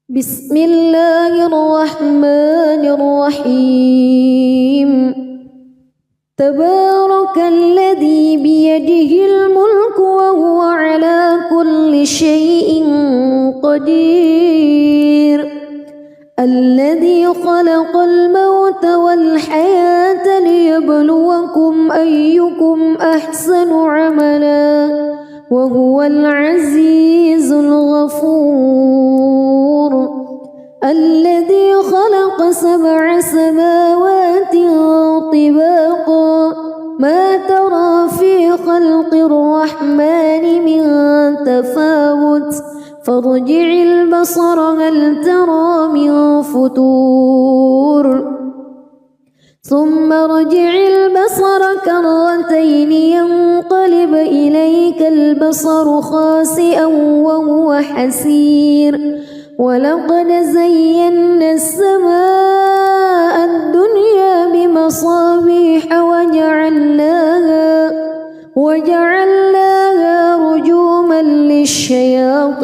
بسم الله الرحمن الرحيم تبارك الذي بيده الملك وهو على كل شيء قدير الذي خلق الموت والحياة ليبلوكم أيكم أحسن عملا وهو العزيز الغفور الذي خلق 7 سماوات طباقا ما ترى في خلق الرحمن من تفاوت فارجع البصر هل ترى من فتور ثم ارجع البصر كرتين ينقلب إليك البصر خاسئا وهو حسير ولقد زينا السماء الدنيا بمصابيح وجعلناها رجوما للشياطين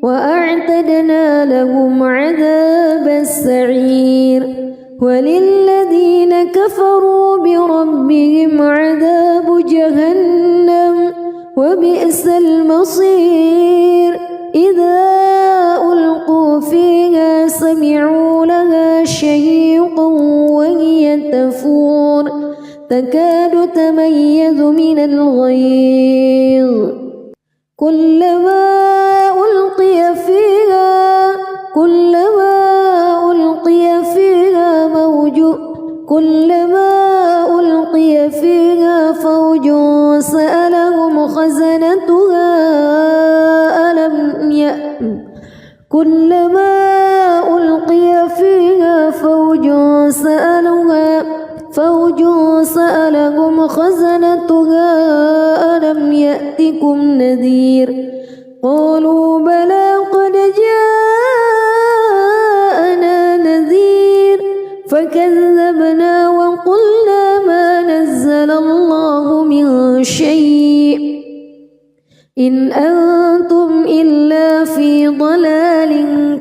وأعتدنا لهم عذاب السعير وللذين كفروا بربهم عذاب جهنم وبئس المصير إذا ألقوا فيها سمعوا لها شهيقا وهي تفور تكاد تميز من الغيظ كلما ألقي فيها فوج سألهم خزنتها ألم يأتكم نذير قالوا بلى قد جاءنا نذير فكذبنا وقلنا ما نزل الله من شيء إن أنتم إلا في ضلال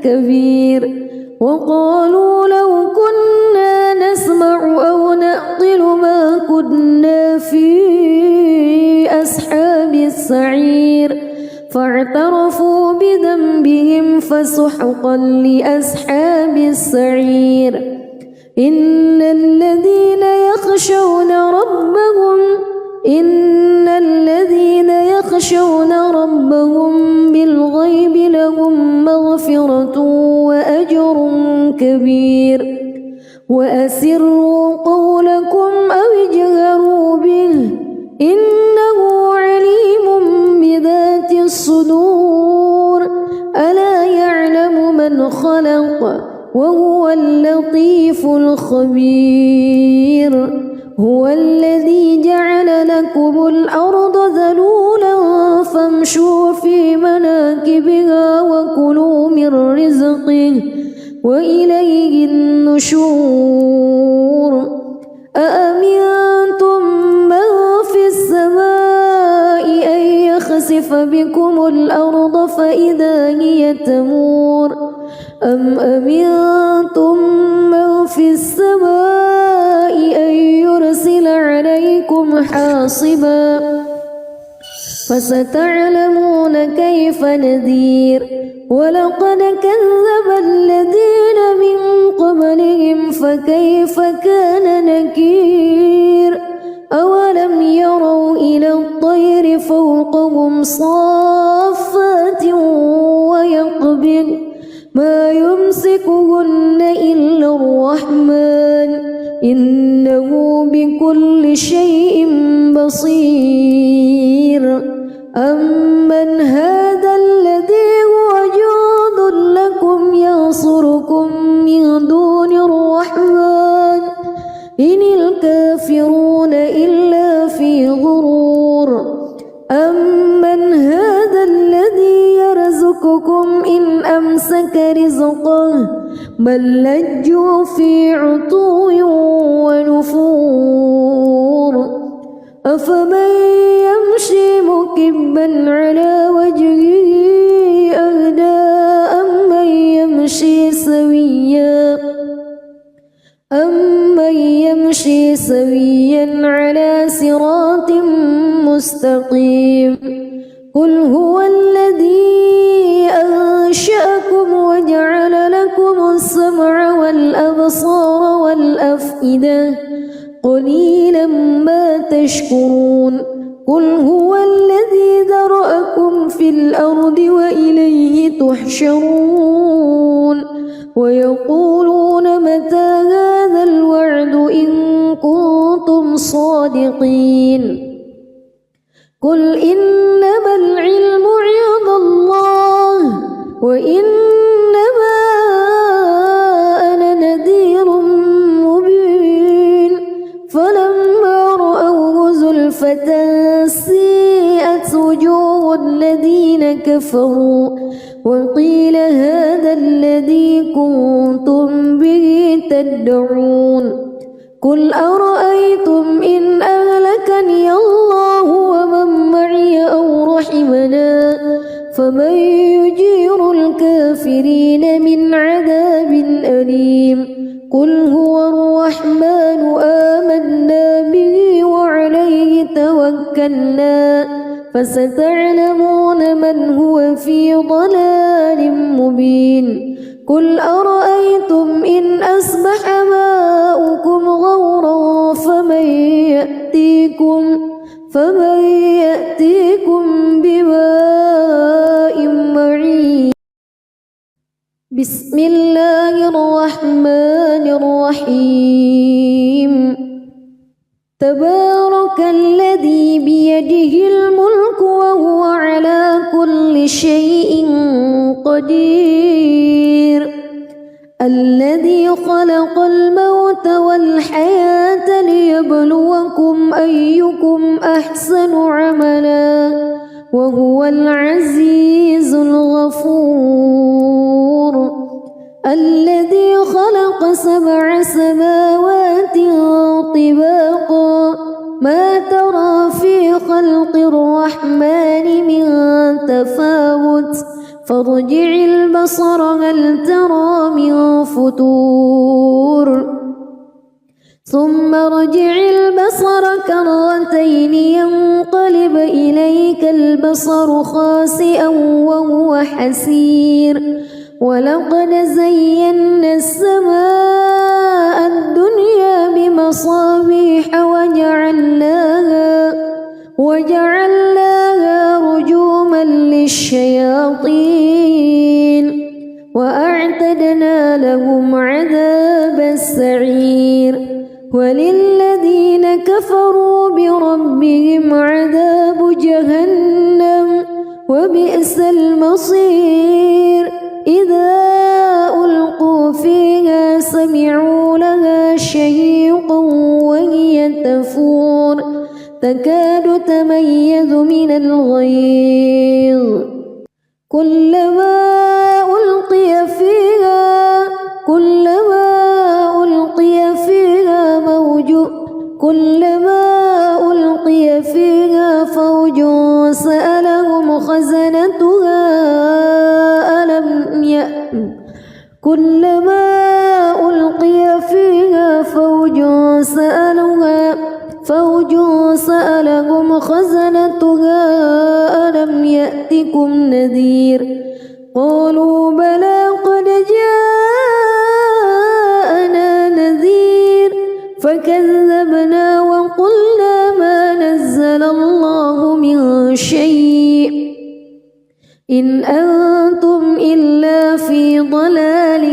كبير وقالوا لو كنا نسمع أو نعقل ما كنا في أصحاب السعير فاعترفوا بذنبهم فسحقا لأصحاب السعير إن الذين يخشون ربهم بالغيب لهم مغفرة وأجر كبير وأسروا قولكم أو اجهروا به إنه عليم بذات الصدور ألا يعلم من خلق وهو اللطيف الخبير هو الذي جعل لكم الأرض ذلولا فامشوا في مناكبها وكلوا من رزقه وإليه النشور أأمنتم من في السماء أن يخسف بكم الأرض فإذا هي تمور أم أمنتم من في السماء أن يرسل عليكم حاصبا فستعلمون كيف نذير ولقد كذب الذين من قبلهم فكيف كان نكير أولم يروا إلى الطير فوقهم صافات ويقبض ما يمسكهن إلا الرحمن إنه بكل شيء بصير أمن هذا الذي هو جند لكم ينصركم من دون الرحمن إن الكافرون إلا في غرور أمن هذا الذي يرزقكم إن أمسك رزقه بل لجوا في عتو ونفور أفمن يمشي مكبا على وجهه أهدى سويا على صراط مستقيم قل هو الذي أنشأكم وجعل لكم السمع والأبصار والأفئدة قليلا ما تشكرون قل هو الذي ذرأكم في الأرض وإليه تحشرون ويقولون متى هذا الوعد إن كنتم صادقين قل إنما العلم عند الله وإنما أنا نذير مبين فلما رأوه زلفة سيئت وجوه الذين كفروا وقيل هذا الذي كنتم به تدعون قل أرأيتم إن أهلكني الله ومن معي أو رحمنا فمن يجير الكافرين من عذاب أليم قل هو الرحمن آمنا به وعليه توكلنا فستعلمون من هو في ضلال مبين قل أرأيتم إن أصبح ماؤكم غورا فمن يأتيكم بماء معين بسم الله الرحمن الرحيم تبارك الذي بيده الملك وهو على كل شيء قدير الذي خلق الموت والحياة ليبلوكم أيكم أحسن عملا وهو العزيز الغفور الذي خلق 7 سماوات طباقا ما ترى في خلق الرحمن من تفاوت فارجع البصر هل ترى من فطور ثم ارجع البصر كرتين ينقلب إليك البصر خاسئا وهو حسير ولقد زينا السماء الدنيا بمصابيح وجعلناها رجوما للشياطين وأعتدنا لهم عذاب السعير وللذين كفروا بربهم عذاب جهنم وبئس المصير إذا ألقوا فيها سمعوا لها شهيقا وهي تفور تكاد تميز من الغيظ كلما ألقي فيها فوج سألهم خزنتها كلما ألقي فيها فوج سألهم خزنتها ألم يأتكم نذير قالوا بلى قد جاءنا نذير فكذبنا وقلنا ما نزل الله من شيء إن أنتم إلا في ضلال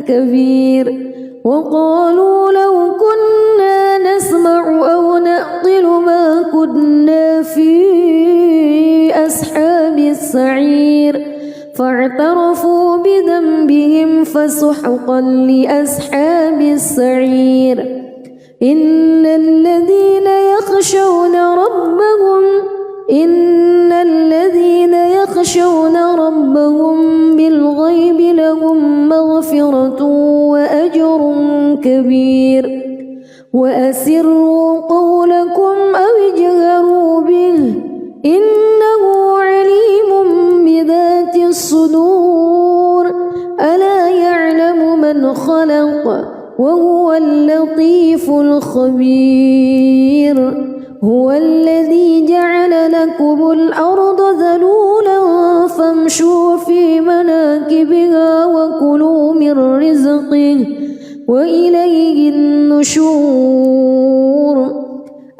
كبير وقالوا لو كنا نسمع أو نعقل ما كنا في أصحاب السعير فاعترفوا بذنبهم فسحقا لأصحاب السعير إن الذين يخشون ربهم بالغيب لهم مغفرة وأجر كبير وأسروا قولكم أو اجهروا به إنه عليم بذات الصدور ألا يعلم من خلق وهو اللطيف الخبير. هو الذي جعل لكم الأرض ذلولا فامشوا في مناكبها وكلوا من رزقه وإليه النشور.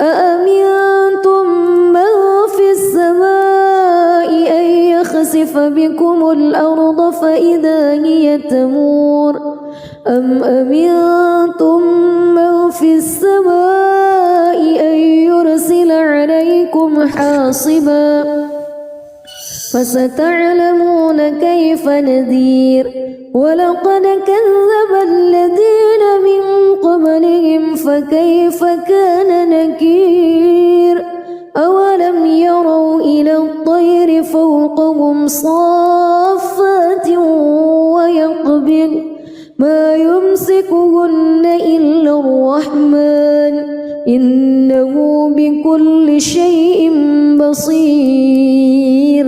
أأمنتم من في السماء أن يخسف بكم الأرض فإذا هي تمور أم أمنتم من في السماء أن يرسل عليكم حاصبا فستعلمون كيف نذير. ولقد كذب الذين من قبلهم فكيف كان نكير. أولم يروا إلى الطير فوقهم صافات ويقبض ما يمسكهن إلا الرحمن إنه بكل شيء بصير.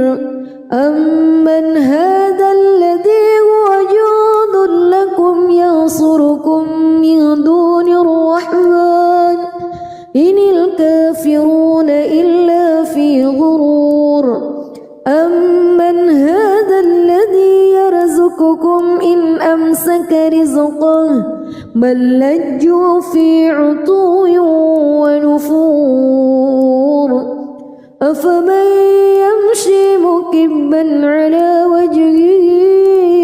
أمن هذا الذي هو جند لكم ينصركم من دون الرحمن إن الكافرون إلا في غرور. أمن هذا الذي يرزقكم إن أمسك رزقه بل لجوا في عتو ونفور. أفمن يمشي مكبا على وجهه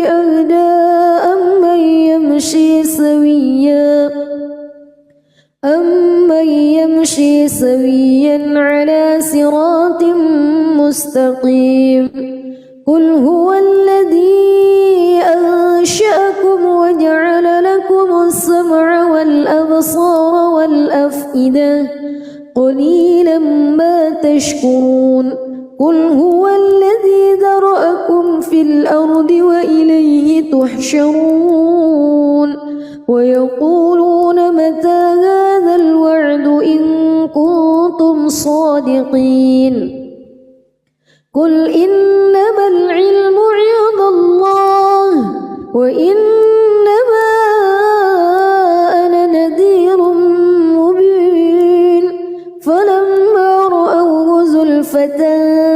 أهدى أمن يمشي سويا على صراط مستقيم. قل هو الذي أنشأكم وجعل لكم السمع والأبصار والأفئدة قليلا ما تشكرون. قل هو الذي ذرأكم في الأرض وإليه تحشرون. ويقولون متى هذا الوعد إن كنتم صادقين. قل إنما العلم عند الله وإنما أنا نذير مبين. فلما رأوه زلفة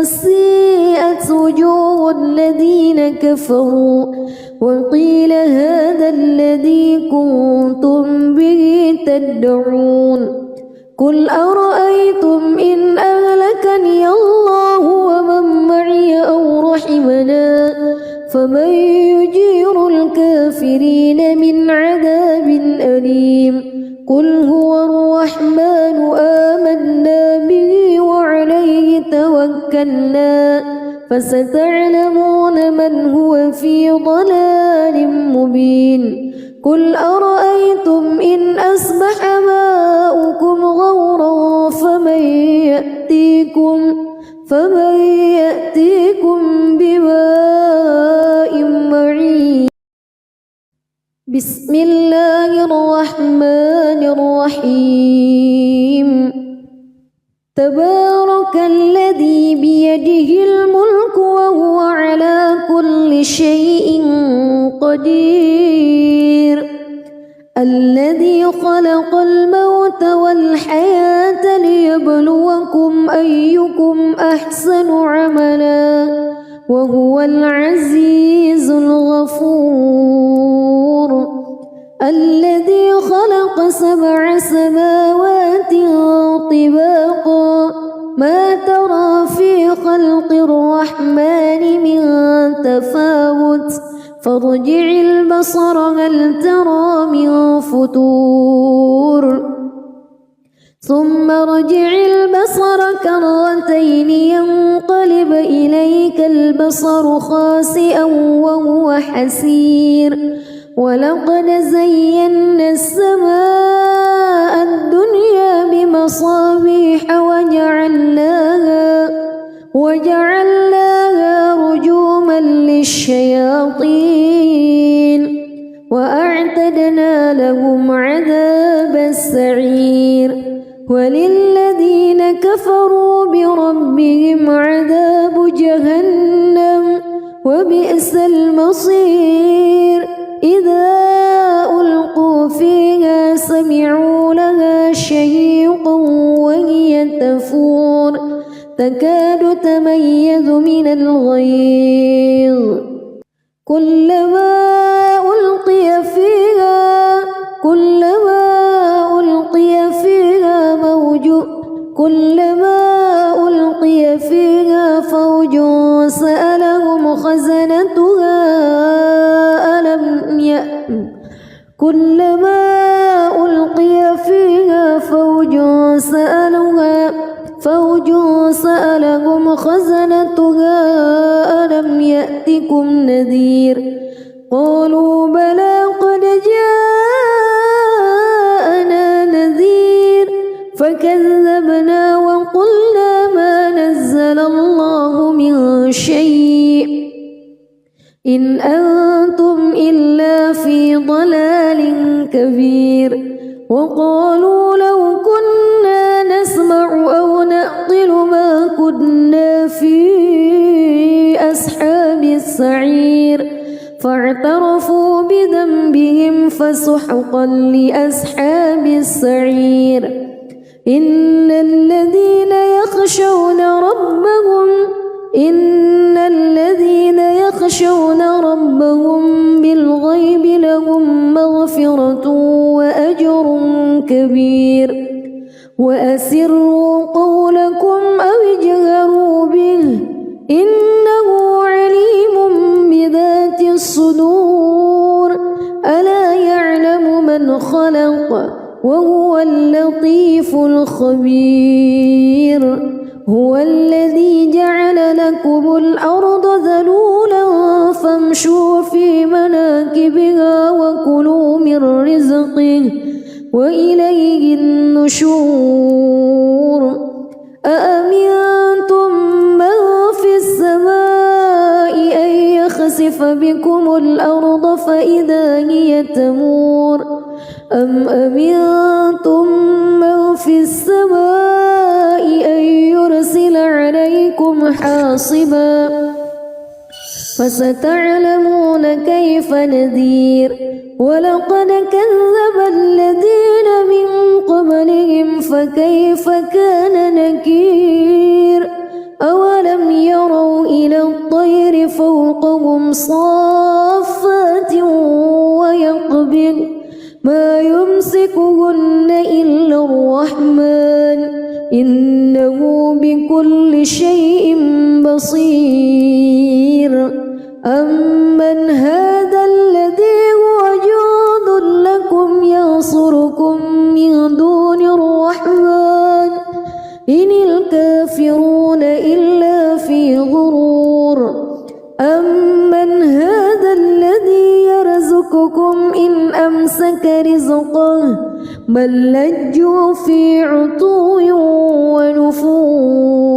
سيئت وجوه الذين كفروا وقيل هذا الذي كنتم به تدعون. قل أرأيتم إن أهلكني الله ومن معي أو رحمنا فمن يجير الكافرين من عذاب أليم. قل هو الرحمن آمنا به وعليه توكلنا فستعلمون من هو في ضلال مبين. قل أرأيتم إن أصبح ماؤكم غورا فمن يأتيكم بماء معين. بسم الله الرحمن الرحيم. تبارك الذي بيده الملك وهو على كل شيء قدير. الذي خلق الموت والحياة ليبلوكم أيكم أحسن عملا وهو العزيز الغفور. الذي خلق 7 سماوات طباقا ما ترى في خلق الرحمن من تفاوت فارجع البصر هل ترى من فطور ثم ارجع البصر كرتين ينقلب إليك البصر خاسئا وهو حسير. ولقد زينا السماء الدنيا بمصابيح وجعلناها رجوما للشياطين وأعتدنا لهم عذاب السعير. وللذين كفروا بربهم عذاب جهنم وبئس المصير. إذا ألقوا فيها تكاد تميز من الغيظ كلما ألقي فيها فوج سألهم خزنتها ألم يأتكم نذير قالوا بلى قد جاءنا نذير فكذبنا وقلنا ما نزل الله من شيء إن أنتم إلا في ضلال كبير وقالوا لو كنا نسمع أو نعقل ما كنا في أصحاب السعير فاعترفوا بذنبهم فسحقا لأصحاب السعير إن الذين يخشون ربهم بالغيب لهم مغفرة وأجر كبير وأسروا قولكم أو اجهروا به إنه عليم بذات الصدور ألا يعلم من خلق وهو اللطيف الخبير هو الذي جعل لكم الأرض ذلولا فامشوا في مناكبها وكلوا من رزقه وإليه النشور أأمنتم من في السماء أن يخسف بكم الأرض فإذا هي تمور أم أمنتم من في السماء أن يرسل عليكم حاصبا فستعلمون كيف نذير ولقد كذب الذين من قبلهم فكيف كان نكير أولم يروا إلى الطير فوقهم صافات ويقبض ما يمسكهن إلا الرحمن إنه بكل شيء بصير أمن هذا الذي هو جند لكم ينصركم من دون الرحمن إن الكافرون إلا في غرور أمن هذا الذي يرزقكم إن أمسك رزقه بل لجوا في عتو ونفور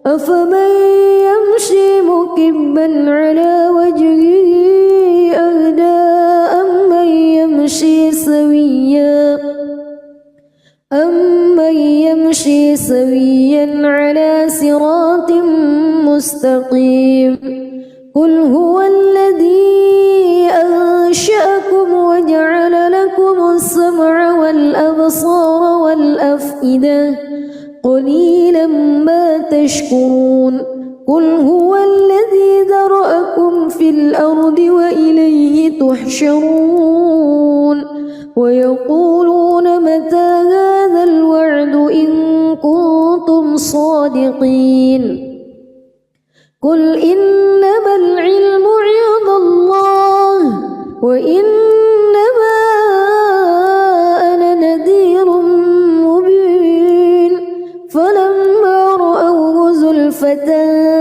أفمن يمشي مكبا على وجهه أهدى أمن يمشي سويا على صراط مستقيم قل هو الذي أنشأكم وجعل لكم السمع والأبصار والأفئدة قليلا ما تشكرون قل هو الذي ذرأكم في الأرض وإليه تحشرون ويقولون متى هذا الوعد إن كنتم صادقين قل إنما العلم عند الله وإنما أنا نذير مبين فلما رأوه زلفة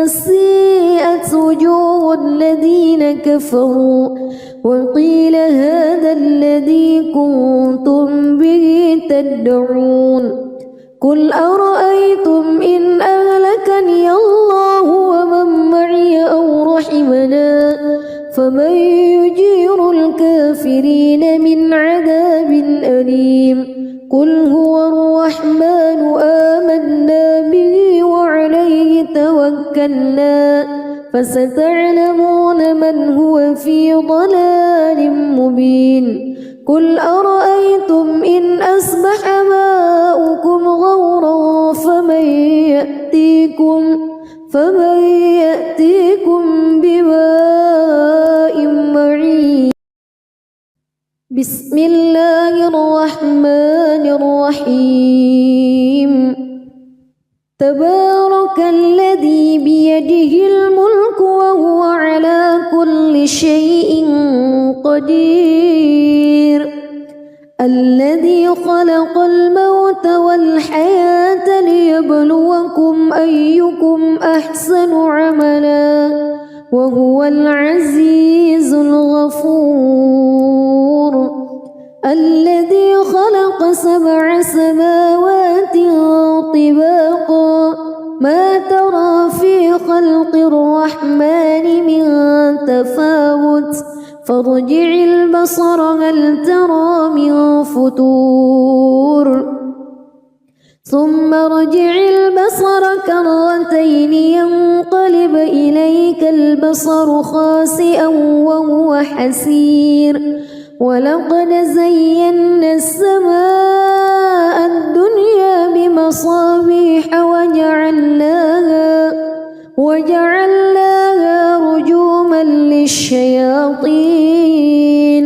سيئت وجوه الذين كفروا وقيل هذا الذي كنتم به تدعون قل أرأيتم إن أهلكني الله ومن معي أو رحمنا فمن يجير الكافرين من عذاب أليم قل هو الرحمن آمنا به وعليه توكلنا فستعلمون من هو في ضلال مبين قل أرأيتم إن أصبح ماؤكم غورا فمن يأتيكم بماء معين. بسم الله الرحمن الرحيم. تبارك الذي بيده الملك وهو على كل شيء قدير. الذي خلق الموت والحياة ليبلوكم أيكم أحسن عملا وهو العزيز الغفور. الذي خلق 7 سماوات طباقا ما ترى في خلق الرحمن من تفاوت فارجع البصر هل ترى من فتور ثم ارجع البصر كرتين ينقلب إليك البصر خاسئا وهو حسير. ولقد زينا السماء الدنيا بمصابيح وجعلناها رجوما للشياطين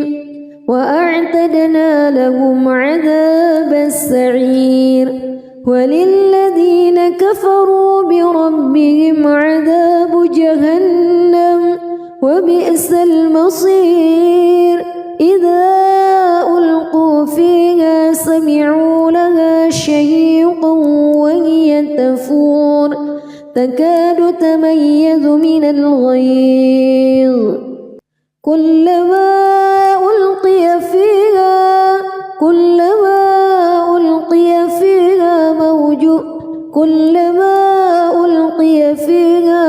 وأعتدنا لهم عذاب السعير. وللذين كفروا بربهم عذاب جهنم وبئس المصير. إذا ألقوا فيها سمعوا لها شهيقا وهي تفور تكاد تميز من الغيظ كلما ألقي فيها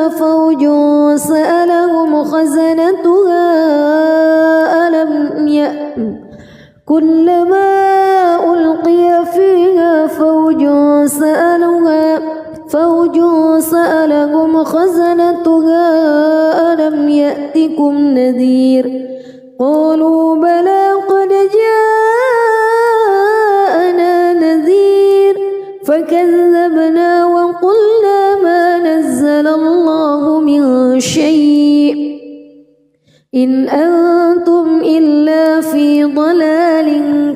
فوج سألهم خزنتها ألم يأتكم نذير قالوا بلى قد جاءنا نذير فكذبنا وقلنا ما نزل الله من شيء إن أنتم إلا في ضلال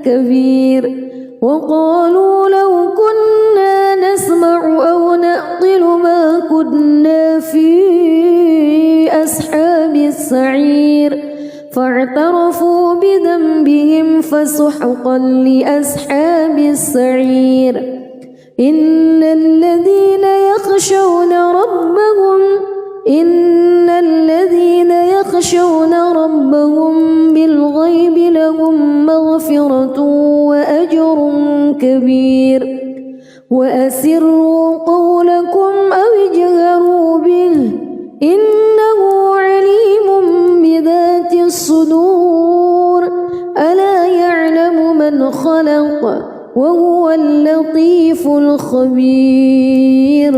كبير. وقالوا لو كنا نسمع أو نعقل ما كنا في أصحاب السعير فاعترفوا بذنبهم فسحقا لأصحاب السعير. إن الذين يخشون ربهم بالغيب لهم مغفرة وأجر كبير. وأسروا قولكم أو اجهروا به إنه عليم بذات الصدور. ألا يعلم من خلق وهو اللطيف الخبير.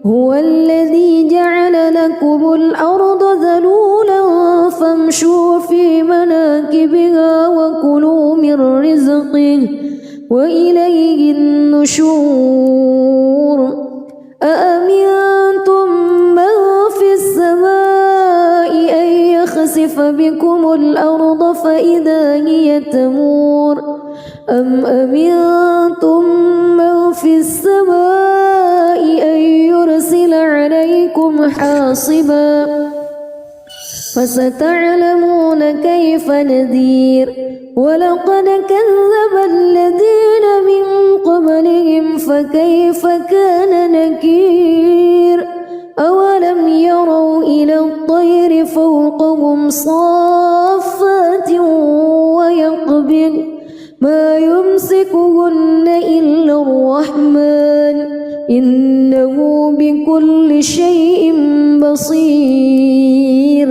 هو الذي جعل لكم الأرض ذلولا فامشوا في مناكبها وكلوا من رزقه وإليه النشور. أأمنتم من في السماء أن يخسف بكم الأرض فإذا هي تمور أم أمنتم من في السماء أن يرسل عليكم حاصبا فستعلمون كيف نذير. ولقد كذب الذين من قبلهم فكيف كان نكير. أولم يروا إلى الطير فوقهم صافات ويقبض ما يمسكهن إلا الرحمن إنه بكل شيء بصير.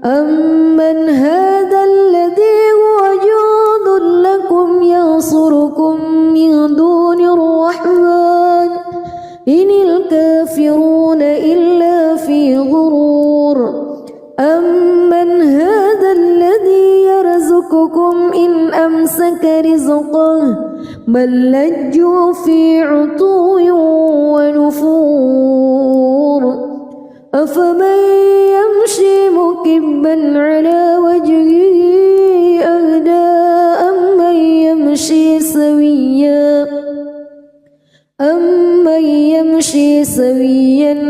أمن هذا الذي هو جند لكم ينصركم من دون الرحمن إن الكافرون إلا في غرور. أمن هذا الذي يرزقكم إن أمسك رزقه بل لجوا في عتو ونفور أفمن يمشي مكبا على وجهه أهدى أمن يمشي سويا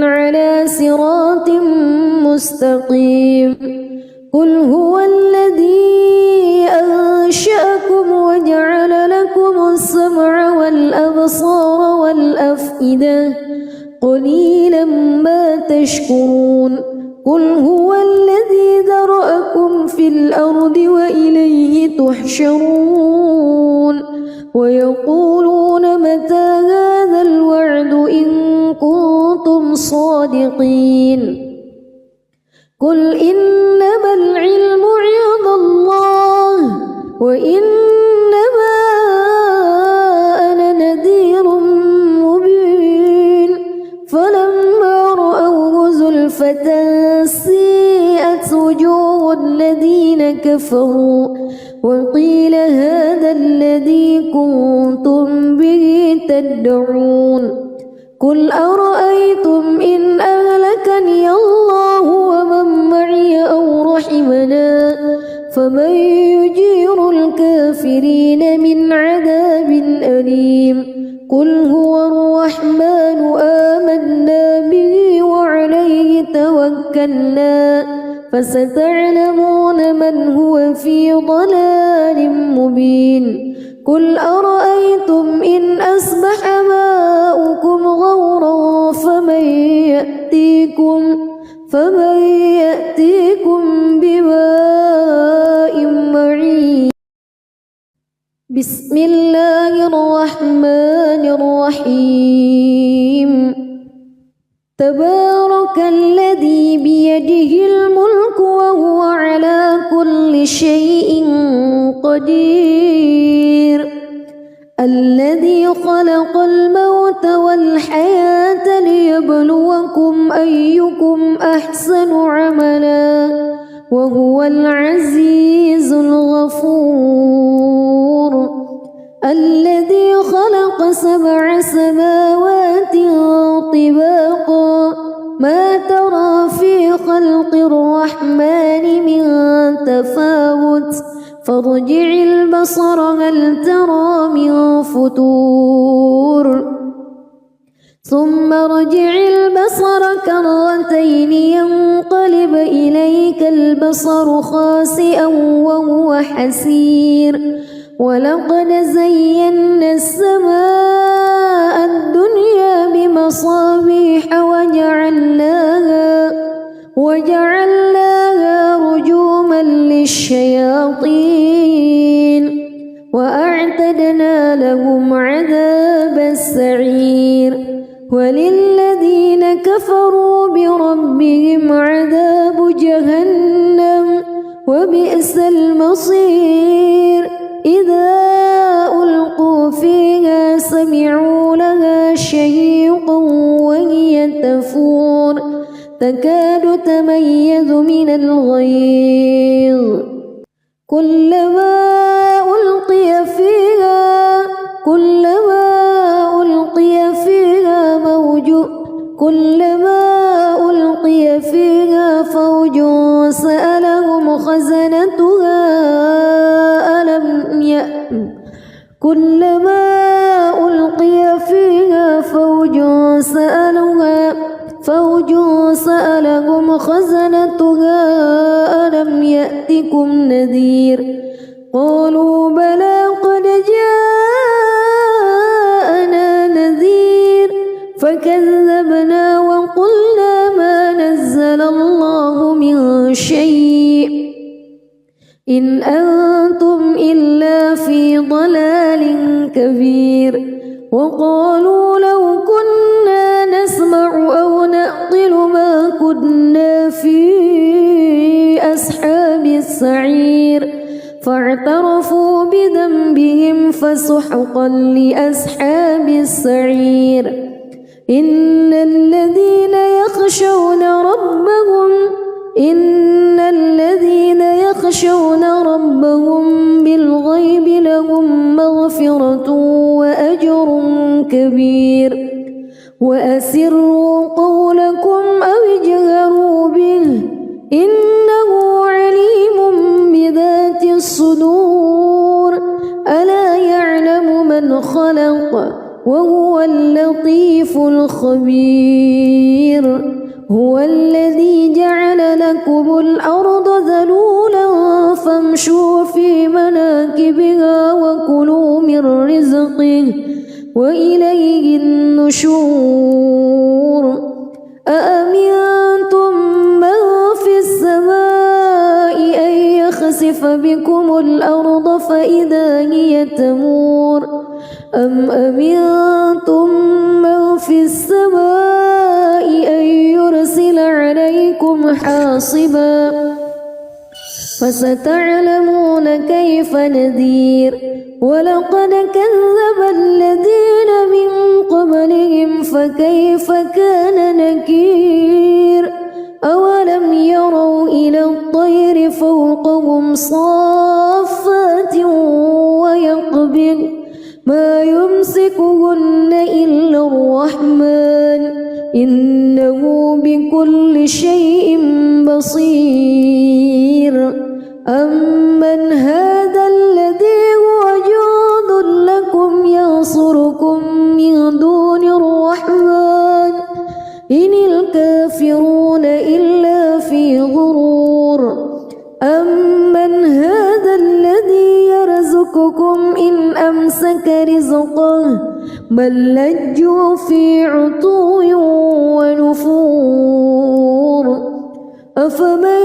على صراط مستقيم قل هو الذي أنشأكم وجعل لكم السمع والأبصار والأفئدة قليلا ما تشكرون قل هو الذي ذرأكم في الأرض وإليه تحشرون ويقولون متى هذا الوعد إن كنتم صادقين قل إنما العلم عند الله وإنما أنا نذير مبين فلما رأوه زلفة سيئت وجوه الذين كفروا وقيل هذا الذي كنتم به تدعون قل أرأيتم إن أهلكني الله ومن معي أو رحمنا فمن يجير الكافرين من عذاب أليم قل هو الرحمن آمنا به وعليه توكلنا فستعلمون من هو في ضلال مبين قل أرأيتم إن أصبح ماؤكم غورا فمن يأتيكم بماء معين بسم الله الرحمن الرحيم تبارك الذي بيده الملك وهو على كل شيء قدير الذي خلق الموت والحياة ليبلوكم أيكم أحسن عملا وهو العزيز الغفور الذي خلق 7 سماوات طباقا ما ترى في خلق الرحمن من تفاوت فارجع البصر هل ترى من فتور ثم ارجع البصر كرتين ينقلب إليك البصر خاسئا وهو حسير ولقد زينا السماء الدنيا بمصابيح وجعلناها رجوما للشياطين وأعتدنا لهم عذاب السعير وللذين كفروا بربهم عذاب جهنم وبئس المصير إذا ألقوا فيها سمعوا لها شهيقا وهي تفور تكاد تميز من الغيظ كلما ألقي فيها فوج سألهم خزنتها كلما ألقي فيها فوج سألهم خزنتها ألم يأتكم نذير قالوا بلى قد جاءنا نذير فكذبنا وقلنا ما نزل الله من شيء إن أنتم إلا في ضلال كبير وقالوا لو كنا نسمع أو نعقل ما كنا في أصحاب السعير فاعترفوا بذنبهم فسحقا لأصحاب السعير إن الذين يخشون ربهم بالغيب لهم وأسروا قولكم أو اجهروا به إنه عليم بذات الصدور ألا يعلم من خلق وهو اللطيف الخبير هو الذي جعل لكم الأرض ذلولا فامشوا في مناكبها وكلوا من رزقه وإليه النشور أأمنتم من في السماء أن يخسف بكم الأرض فإذا هي تمور أم أمنتم من في السماء أن يرسل عليكم حاصبا فستعلمون كيف نذير ولقد كذب الذين من قبلهم فكيف كان نكير أولم يروا إلى الطير فوقهم صافات ويقبض ما يمسكهن إلا الرحمن إنه بكل شيء بصير أمن هذا الذي هو جند لكم ينصركم من دون الرحمن إن الكافرون إلا في غرور أمن هذا الذي يرزقكم إن أمسك رزقه بل لجوا في عتو ونفور أفمن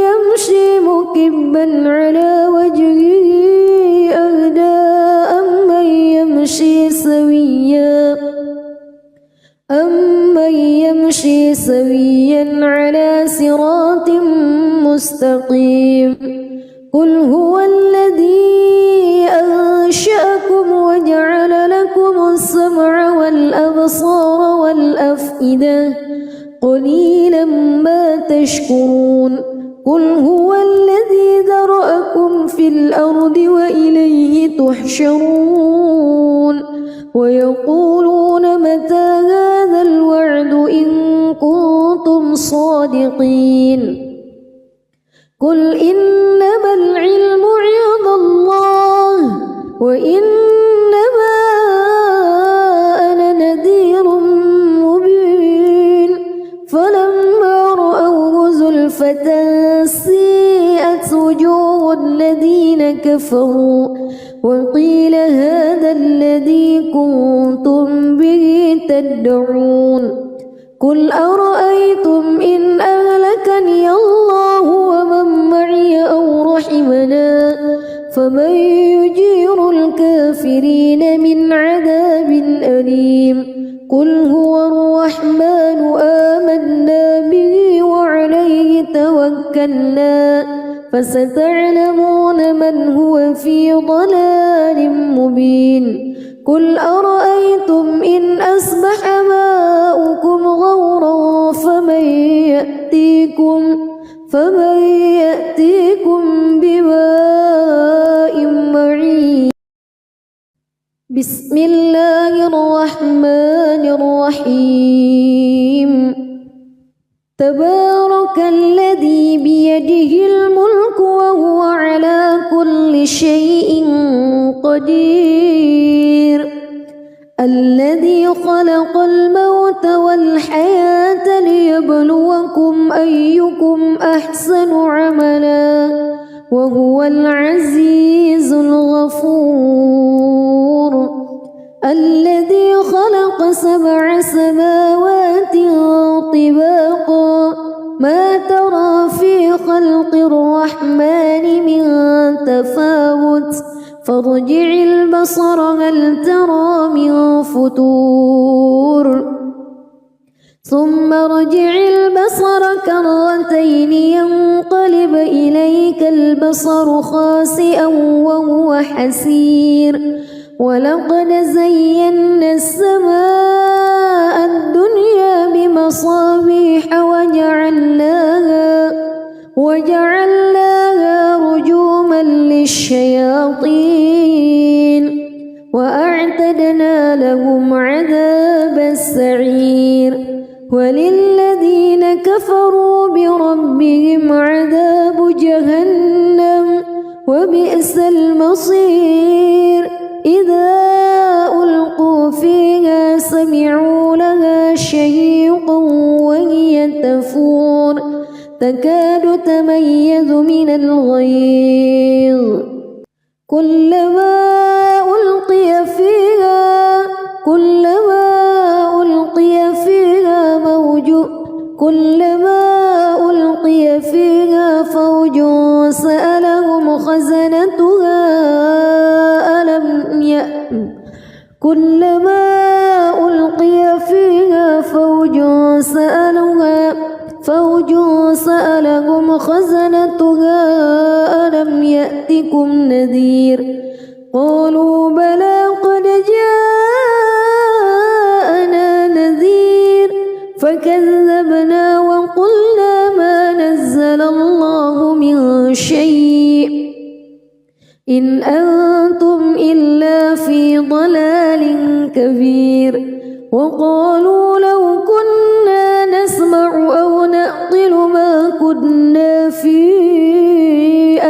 يمشي مكبا على وجهه أهدى أمن يمشي سويا على صراط مستقيم قل هو الذي أنشأكم وجعل لكم السمع والأبصار والأفئدة قليلا ما تشكرون قل هو الذي ذرأكم في الأرض وإليه تحشرون ويقولون متى هذا الوعد إن كنتم صادقين قل إنما العلم عند الله وإنما أنا نذير مبين فلما رأوه زلفة سيئت وجوه الذين كفروا وقيل هذا الذي كنتم به تدعون قل أرأيتم إن أهلكني الله ومن معي أو رحمنا فمن يجير الكافرين من عذاب أليم قل هو الرحمن آمنا به وعليه توكلنا فستعلمون من هو في ضلال مبين قل أرأيتم إن أصبح ماؤكم غورا فمن يأتيكم بماء معين بسم الله الرحمن الرحيم تبارك الذي بيده الملك وهو على كل شيء قدير الذي خلق الموت والحياة ليبلوكم أيكم أحسن عملا وهو العزيز الغفور الذي خلق 7 سماوات طباقا ما ترى في خلق الرحمن من تفاوت فارجع البصر هل ترى من فطور ثم ارجع البصر كرتين ينقلب إليك البصر خاسئا وهو حسير ولقد زينا السماء الدنيا بمصابيح وجعلناها رجوما للشياطين وأعتدنا لهم عذاب السعير وللذين كفروا بربهم عذاب جهنم وبئس المصير إذا ألقوا فيها سمعوا لها شهيقا وهي تفور تكاد تميز من الغيظ كلما ألقي فيها فوج سألهم خزنتها ألم يأتكم نذير قالوا بلى قد جاءنا نذير فكذبنا وقلنا ما نزل الله من شيء إن أنتم إلا في ضلال كبير وقالوا لو كنا نسمع أو نعقل ما كنا في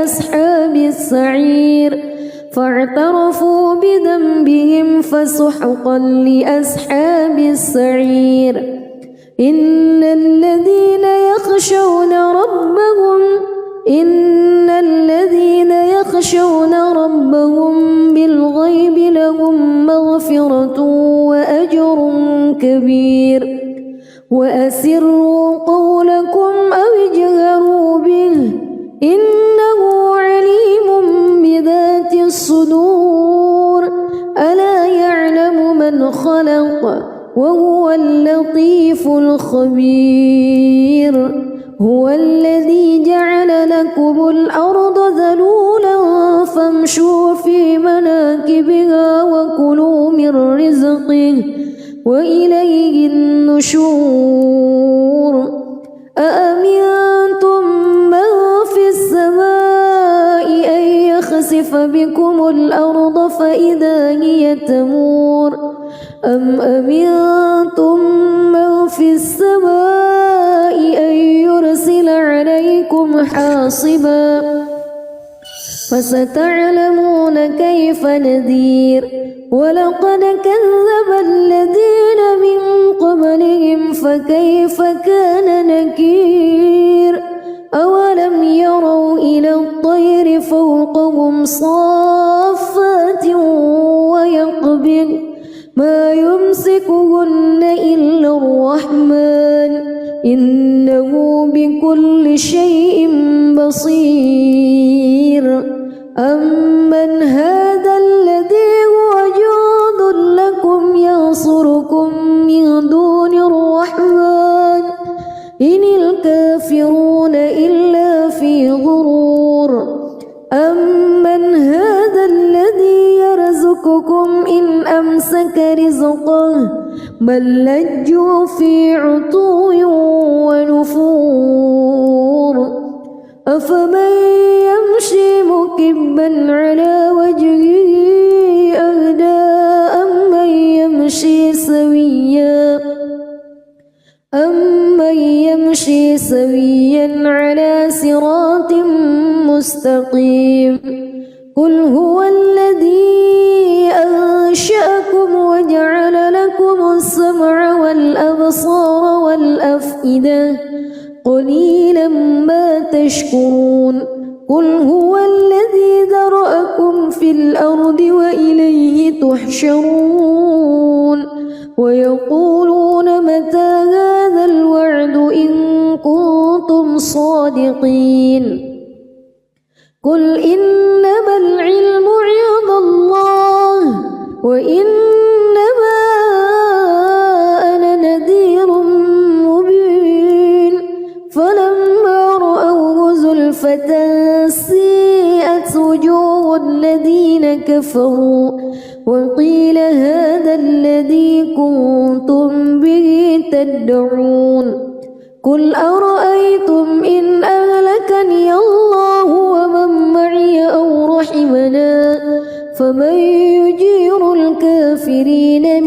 أصحاب السعير فاعترفوا بذنبهم فسحقا لأصحاب السعير إن الذين يخشون ربهم بالغيب لهم مغفرة وأجر كبير وأسروا قولكم أو اجهروا به إنه عليم بذات الصدور ألا يعلم من خلق وهو اللطيف الخبير هو الذي جعل لكم الأرض ذلولا فامشوا في مناكبها وكلوا من رزقه وإليه النشور أأمنتم من في السماء أن يخسف بكم الأرض فإذا هي تمور أم أمنتم من في السماء أن يرسل عليكم حاصبا فستعلمون كيف نذير ولقد كذب الذين من قبلهم فكيف كان نكير أولم يروا إلى الطير فوقهم صافات ويقبض ما يمسكهن إلا الرحمن إنه بكل شيء بصير أمن هذا الذي هو جند لكم ينصركم من دون الرحمن إن الكافرون إلا في غرور أمن هذا الذي يرزقكم إن أمسك رزقه بل لجوا في عتو ونفور أفمن يمشي مكبا على وجهه أهدى أمن يمشي سويا على صراط مستقيم قل هو الذي أنشأكم وجعل لكم السمع والأبصار والأفئدة قليلا ما تشكرون قل هو الذي ذرأكم في الأرض وإليه تحشرون ويقولون متى هذا الوعد إن كنتم صادقين قل إنما العلم عند الله وإنما أنا نذير مبين فلما رأوه زلفة سيئت وجوه الذين كفروا وقيل هذا الذي كنتم به تدعون قل أرأيتم إن أهلكني الله ومن معي أو رحمنا فمن يجير الكافرين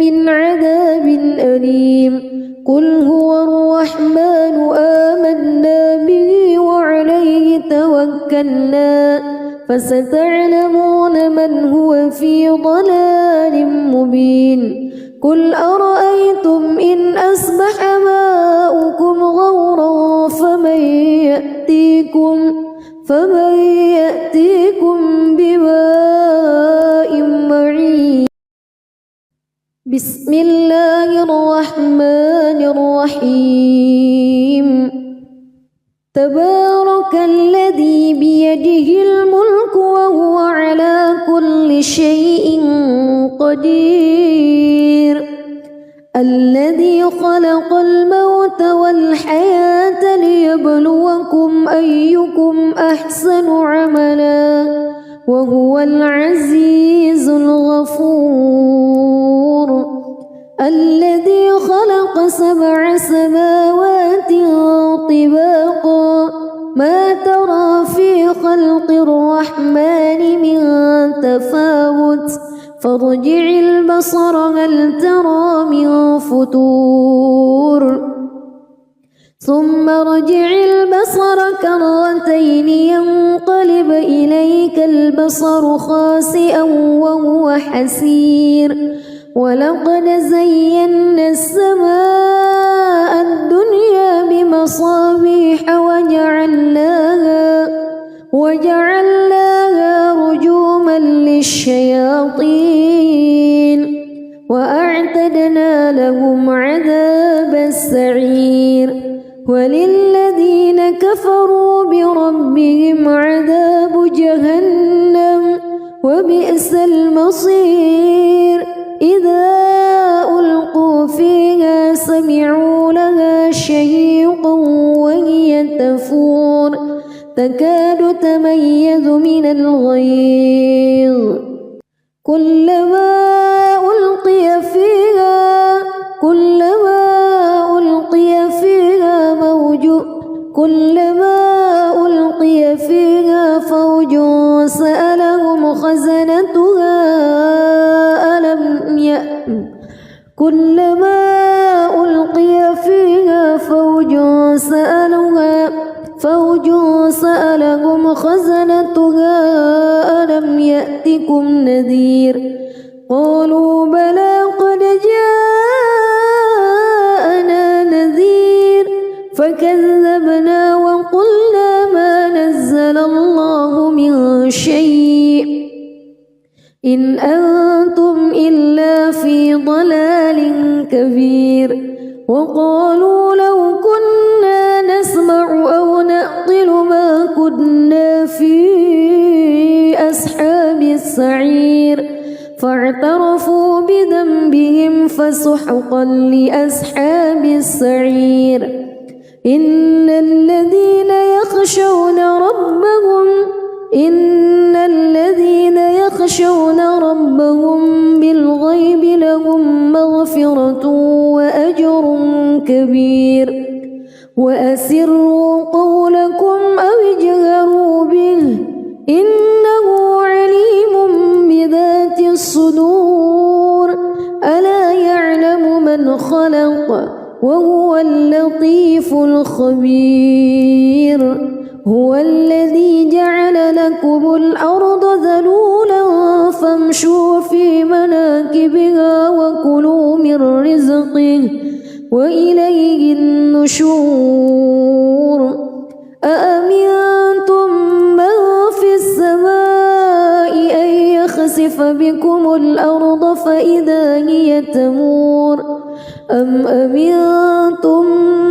توكلنا فستعلمون من هو في ضلال مبين قل أرأيتم إن أصبح ماؤكم غورا فمن يأتيكم بماء معين بسم الله الرحمن الرحيم تبارك الذي بيده الملك وهو على كل شيء قدير الذي خلق الموت والحياة ليبلوكم أيكم أحسن عملا وهو العزيز الغفور الذي خلق 7 سماوات طباقا ما ترى في خلق الرحمن من تفاوت فارجع البصر هل ترى من فتور ثم ارجع البصر كرتين ينقلب إليك البصر خاسئا وهو حسير ولقد زينا السماء الدنيا بمصابيح وجعلناها رجوما للشياطين وأعتدنا لهم عذاب السعير وللذين كفروا بربهم عذاب جهنم وبئس المصير إذا ألقوا فيها سمعوا لها شهيقا وهي تفور تكاد تميز من الغيظ كلما ألقي فيها فوج سألهم خزنتها كلما ألقي فيها فوج سألهم خزنتها ألم يأتكم نذير قالوا بلى قد جاءنا نذير فكذبنا وقلنا ما نزل الله من شيء إن أنتم إلا في ضلال كبير وقالوا لو كنا نسمع أو نعقل ما كنا في أصحاب السعير فاعترفوا بذنبهم فسحقا لأصحاب السعير إن الذين يخشون ربهم بالغيب لهم مغفرة وأجر كبير وأسروا قولكم أو اجهروا به إنه عليم بذات الصدور ألا يعلم من خلق وهو اللطيف الخبير هو الذي جعل لكم الأرض ذلولا فامشوا في مناكبها وكلوا من رزقه وإليه النشور أأمنتم من في السماء أن يخسف بكم الأرض فإذا هي تمور أم أمنتم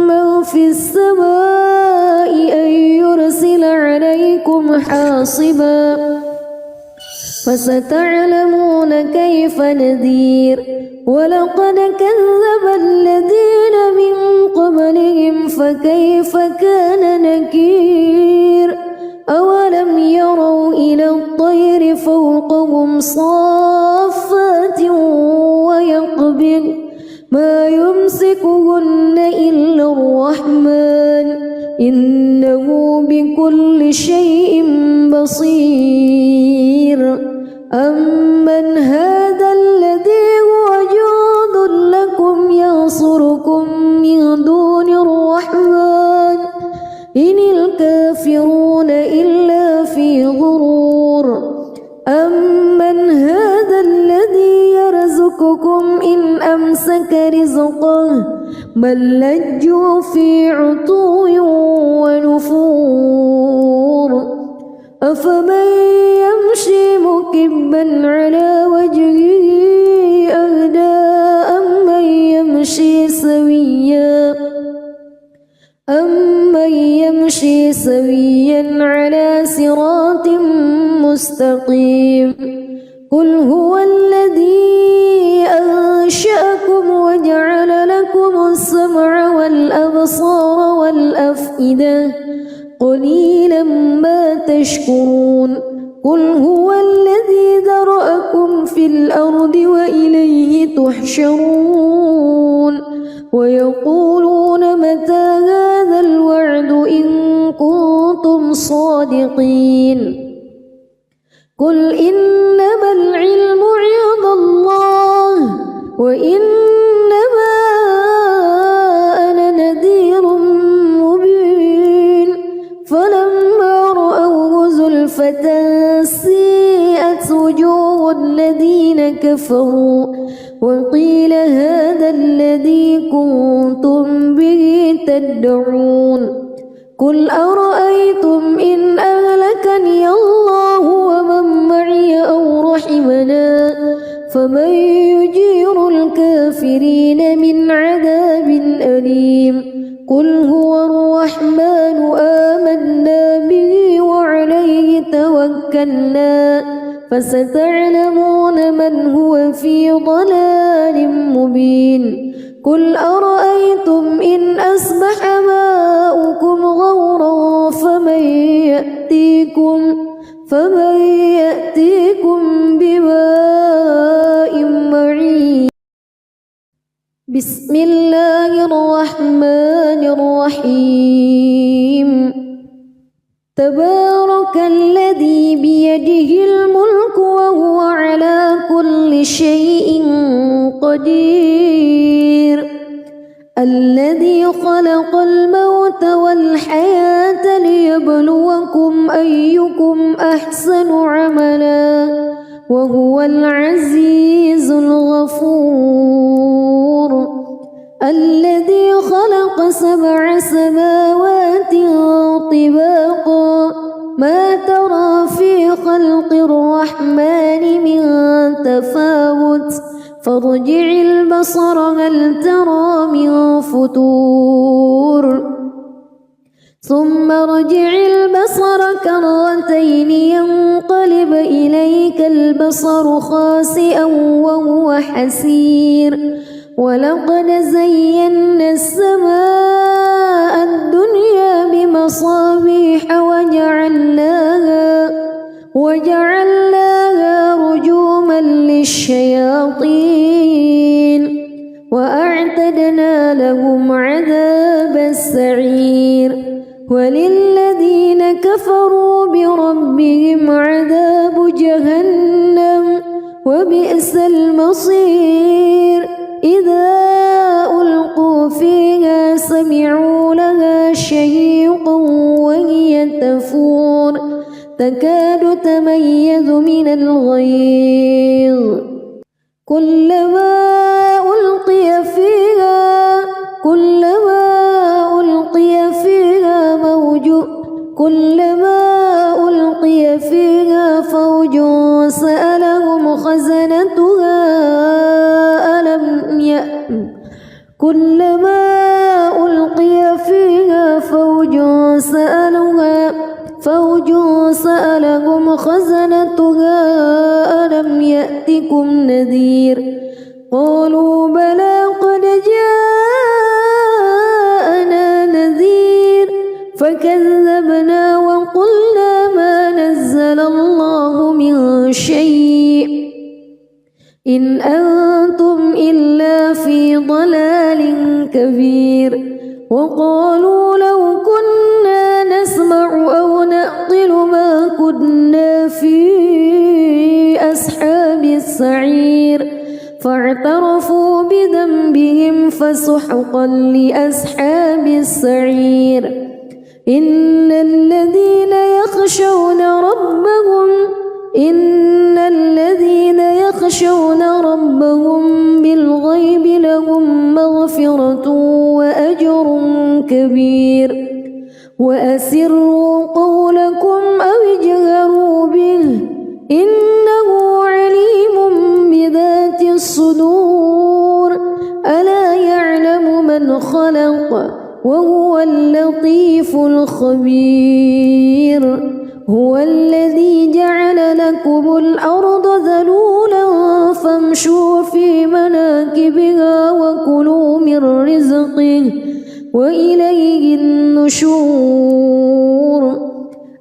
من في السماء أن يرسل عليكم حاصبا فستعلمون كيف نذير ولقد كذب الذين من قبلهم فكيف كان نكير أولم يروا إلى الطير فوقهم صافات ويقبض ما يمسكهن إلا الرحمن إنه بكل شيء بصير أمن هذا الذي هو جند لكم ينصركم من دون الرحمن إن الكافرون رزقه بل لجوا في عتو ونفور أفمن يمشي مكبا على وجهه أهدى أمن يمشي سويا على صراط مستقيم قل هو الذي أنشأكم وجعل لكم السمع والأبصار والأفئدة قليلا ما تشكرون قل هو الذي ذرأكم في الأرض وإليه تحشرون ويقولون متى هذا الوعد إن كنتم صادقين قل إنما العلم عند الله وإنما أنا نذير مبين فلما رأوه زلفة سيئت وجوه الذين كفروا وقيل هذا الذي كنتم به تدعون قل أرأيتم إن أهلكني الله ومن معي أو رحمنا فمن يجير الكافرين من عذاب أليم قل هو الرحمن آمنا به وعليه توكلنا فستعلمون من هو في ضلال مبين قل أرأيتم إن أصبح ماؤكم غورا فمن يأتيكم بماء معين بسم الله الرحمن الرحيم تبارك الذي بيده الملك وهو على كل شيء قدير الذي خلق الموت والحياة ليبلوكم أيكم أحسن عملا وهو العزيز الغفور الذي خلق 7 سماوات طباقا ما ترى في خلق الرحمن من تفاوت فارجع البصر هل ترى من فتور ثم ارجع البصر كرتين ينقلب إليك البصر خاسئا وهو حسير ولقد زينا السماء الدنيا بمصابيح وجعلناها رجوما للشياطين وأعتدنا لهم عذاب السعير وللذين كفروا بربهم عذاب جهنم وبئس المصير إذا ألقوا فيها سمعوا لها شهيقا وهي تفور تكاد تميز من الغيظ كلما ألقي فيها فوج سألهم خزنتها كلما ألقي فيها فوج سألهم خزنتها ألم يأتكم نذير قالوا بلى قد جاءنا نذير فكذبنا وقلنا ما نزل الله من شيء إن أنتم إلا في ضلال كبير وقالوا لو كنا نسمع أو نعقل ما كنا في أصحاب السعير فاعترفوا بذنبهم فسحقا لأصحاب السعير إن الذين يخشون ربهم بالغيب لهم مغفرة وأسروا قولكم أو اجهروا به إنه عليم بذات الصدور ألا يعلم من خلق وهو اللطيف الخبير هو الذي جعل لكم الأرض ذلولا فامشوا في مناكبها وكلوا من رزقه وإليه النشور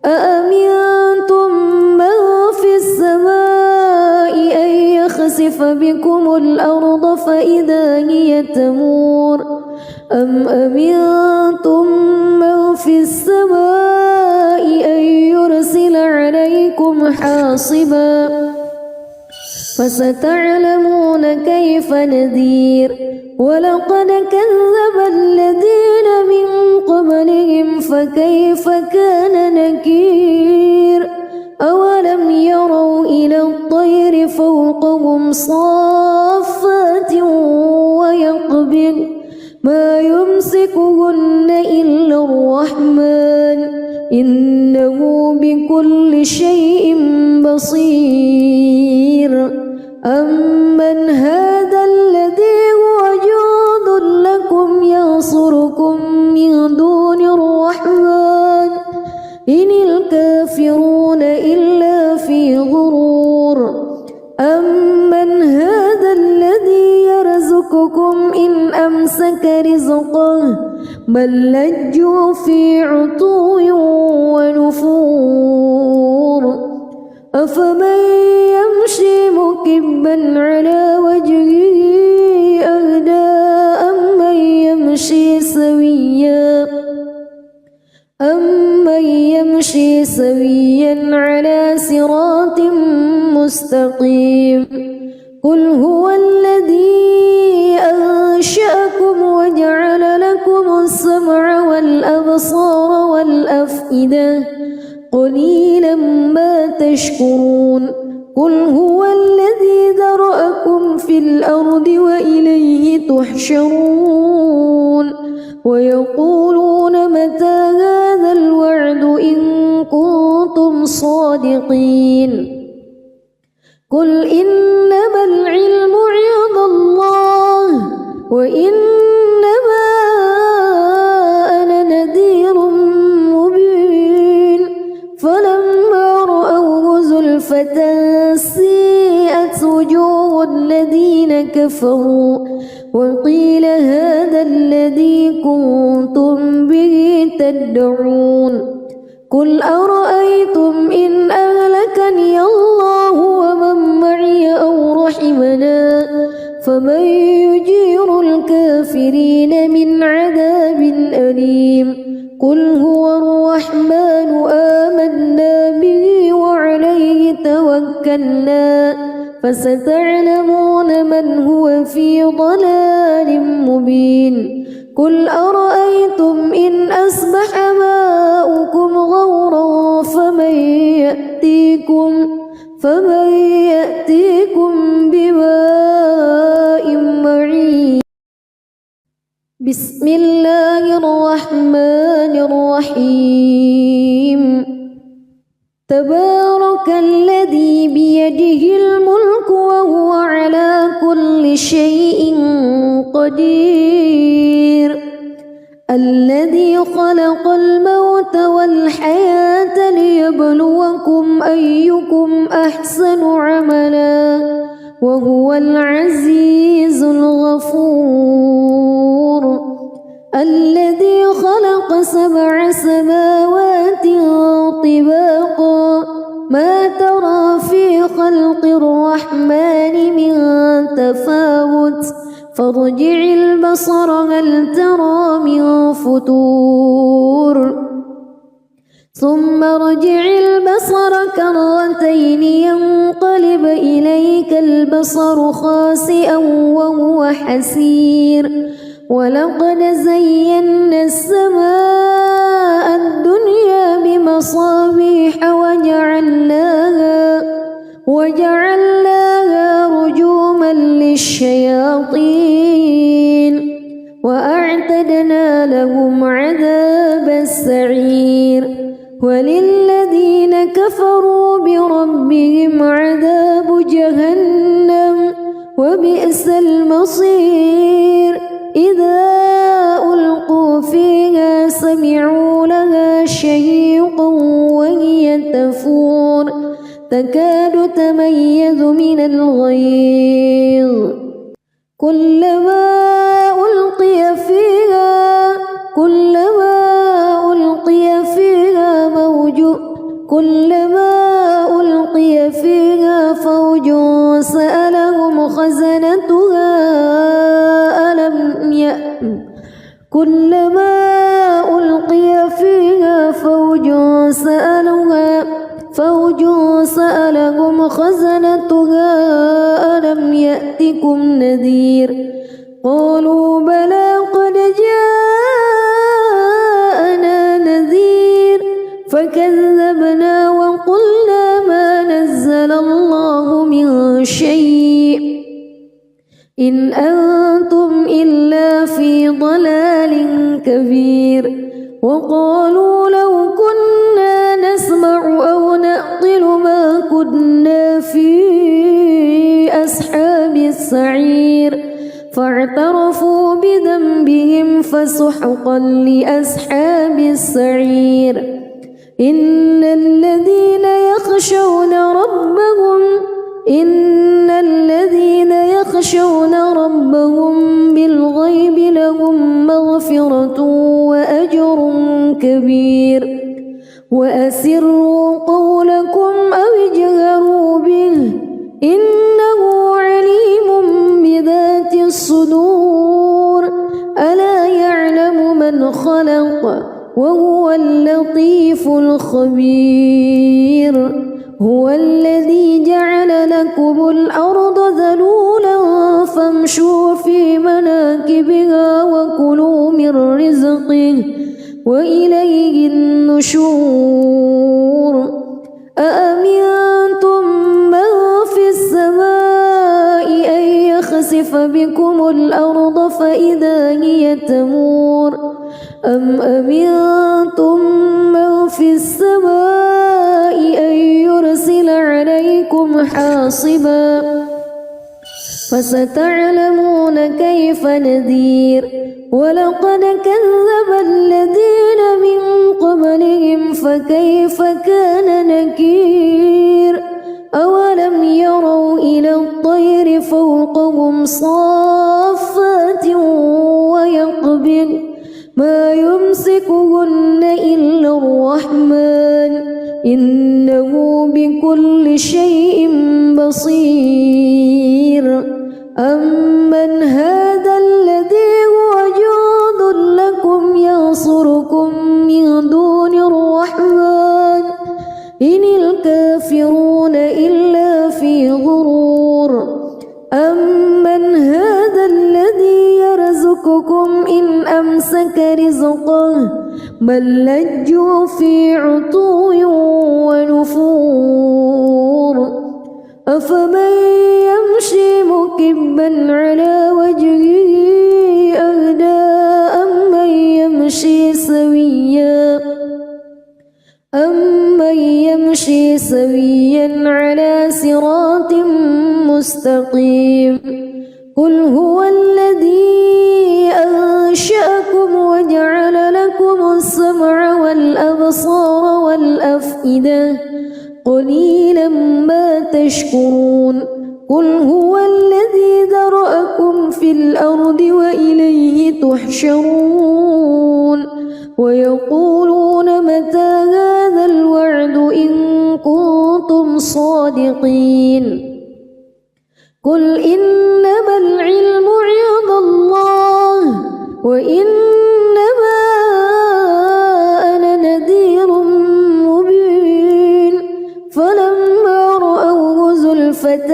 أأمنتم من في السماء أن يخسف بكم الأرض فإذا هي تمور أم أمنتم من في السماء أن يرسل عليكم حاصبا فستعلمون كيف نذير ولقد كذب الذين من قبلهم فكيف كان نكير أولم يروا إلى الطير فوقهم صافات ويقبض ما يمسكهن إلا الرحمن إنه بكل شيء بصير أمن هذا الذي هو جند لكم ينصركم من دون الرحمن إن الكافرون إلا في غرور أمن هذا الذي يرزقكم إن أمسك رزقه بل لجوا في عتو ونفور أفمن يمشي مكبا على وجهه أهدى أمن يمشي سويا على صراط مستقيم قل هو الذي أنشأكم وجعل لكم السمع والأبصار والأفئدة قليلا ما تشكرون قل هو الذي ذرأكم في الأرض وإليه تحشرون ويقولون متى هذا الوعد إن كنتم صادقين قل إنما العلم عند الله وإنما أنا نذير مبين فلما رأوه زلفة سيئت وجوه الذين كفروا وقيل هذا الذي كنتم به تدعون قل أرأيتم إن أهلكني الله ومن معي أو رحمنا فمن يجير الكافرين من عذاب أليم قل هو الرحمن آمنا به وعليه توكلنا فستعلمون من هو في ضلال مبين قل أرأيتم إن أصبح ماؤكم غورا فمن يأتيكم بماء معين بسم الله الرحمن الرحيم تبارك الذي بيده الملك وهو على كل شيء قدير الذي خلق الموت والحياة ليبلوكم أيكم أحسن عملا وهو العزيز الغفور الذي خلق 7 سماوات طباقا ما ترى في خلق الرحمن من تفاوت فارجع البصر هل ترى من فطور ثم ارجع البصر كرتين ينقلب إليك البصر خاسئا وهو حسير ولقد زينا السماء الدنيا بمصابيح وجعلناها رجوما للشياطين وأعتدنا لهم عذاب السعير كفروا بربهم عذاب جهنم وبئس المصير إذا ألقوا فيها سمعوا لها شهيقا وهي تفور تكاد تميز من الغيظ كلما ألقي فيها فوج سألهم خزنتها ألم يأتكم نذير قالوا بلى قد جاءنا نذير فكذبنا وقلنا ما نزل الله من شيء إن أنتم إلا في ضلال كبير وقالوا لو كنا نسمع أو نعقل ما كنا في أصحاب السعير فاعترفوا بذنبهم فسحقا لأصحاب السعير إن الذين يخشون ربهم بالغيب لهم مغفرة وأجر كبير وأسروا قولكم أو اجهروا به إنه عليم بذات الصدور ألا يعلم من خلق وهو اللطيف الخبير هو الذي جعل لكم الأرض ذلولا فامشوا في مناكبها وكلوا من رزقه وإليه النشور أأمنتم من في السماء أن يخسف بكم الأرض فإذا هي تمور أم أمنتم من في السماء أن يرسل عليكم حاصبا فستعلمون كيف نذير ولقد كذب الذين من قبلهم فكيف كان نكير أولم يروا إلى الطير فوقهم صافات ويقبض ما يمسكهن إلا الرحمن إنه بكل شيء بصير أمن هذا الذي هو جند لكم ينصركم من دون الرحمن إن الكافرون إلا في غرور أمن هذا الذي يرزقكم إن أمسك رزقه بل لجوا في عتو ونفور أفمن يمشي مكبا على وجهه أهدى أمن يمشي سويا على صراط مستقيم قل هو الذي أنشأكم وجعل لكم السمع والأبصار والأفئدة قليلا ما تشكرون قل هو الذي ذرأكم في الأرض وإليه تحشرون ويقولون متى هذا الوعد إن كنتم صادقين قل إنما العلم عند الله وإنما أنا نذير مبين فلما رأوه زلفة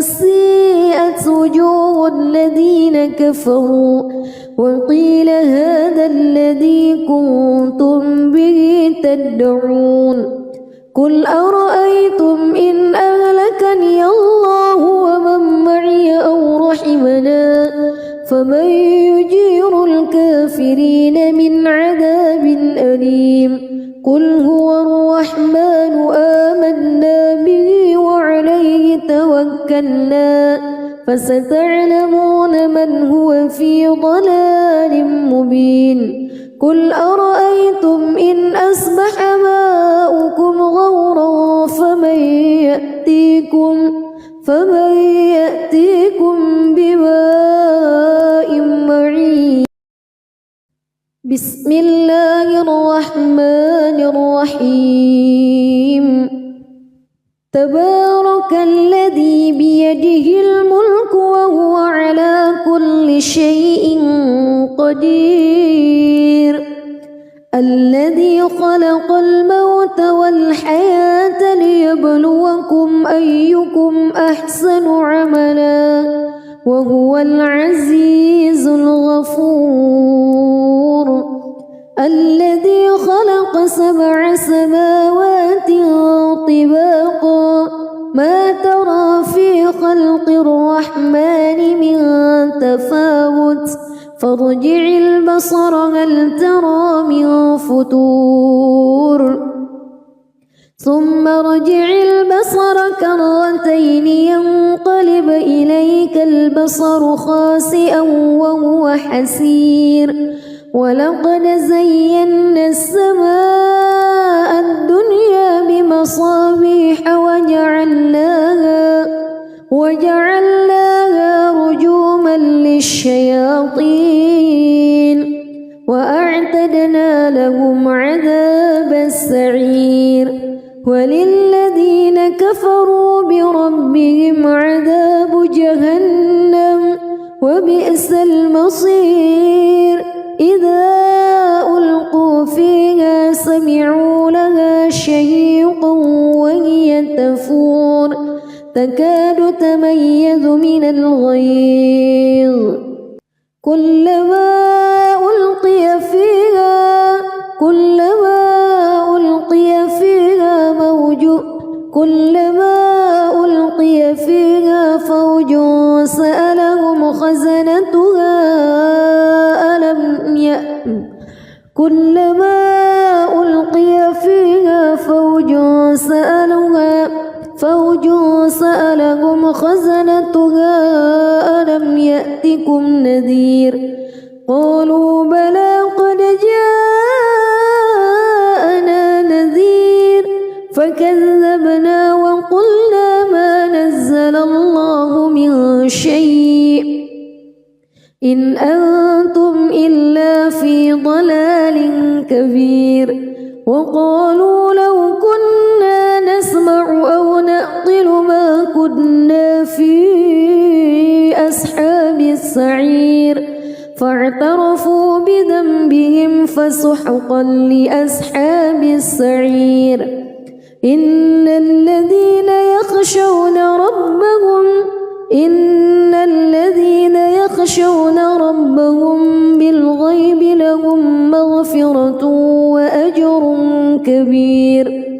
سيئت وجوه الذين كفروا وقيل هذا الذي كنتم به تدعون قل أرأيتم إن أهلكني الله ومن معي أو رحمنا فمن يجير الكافرين من عذاب أليم قل هو الرحمن آمين لأملأن فستعلمون من هو في ضلال مبين قل أرأيتم إن أصبح ماؤكم غورا فمن يأتيكم بماء معين بسم الله الرحمن الرحيم تبارك الذي بيده الملك وهو على كل شيء قدير الذي خلق الموت والحياة ليبلوكم أيكم أحسن عملا وهو العزيز الغفور الذي خلق 7 سماوات طباقا ما ترى في خلق الرحمن من تفاوت فارجع البصر هل ترى من فتور ثم ارجع البصر كرتين ينقلب إليك البصر خاسئا وهو حسير ولقد زينا السماء الدنيا بمصابيح وجعلناها رجوما للشياطين وأعتدنا لهم عذاب السعير وللذين كفروا بربهم عذاب جهنم وبئس المصير إذا ألقوا فيها سمعوا لها شهيقا وهي تفور تكاد تميز من الغيظ كلما ألقي فيها فوج سألهم خزنتها ألم يأتكم نذير قالوا بلى قد جاءنا نذير فكذبنا وقلنا ما نزل الله من شيء إن أنتم إلا في ضلال كبير وقالوا لو كنا نسمع أو نعقل ما كنا في أصحاب السعير فاعترفوا بذنبهم فسحقا لأصحاب السعير إن الذين يخشون ربهم بالغيب لهم مغفرة وأجر كبير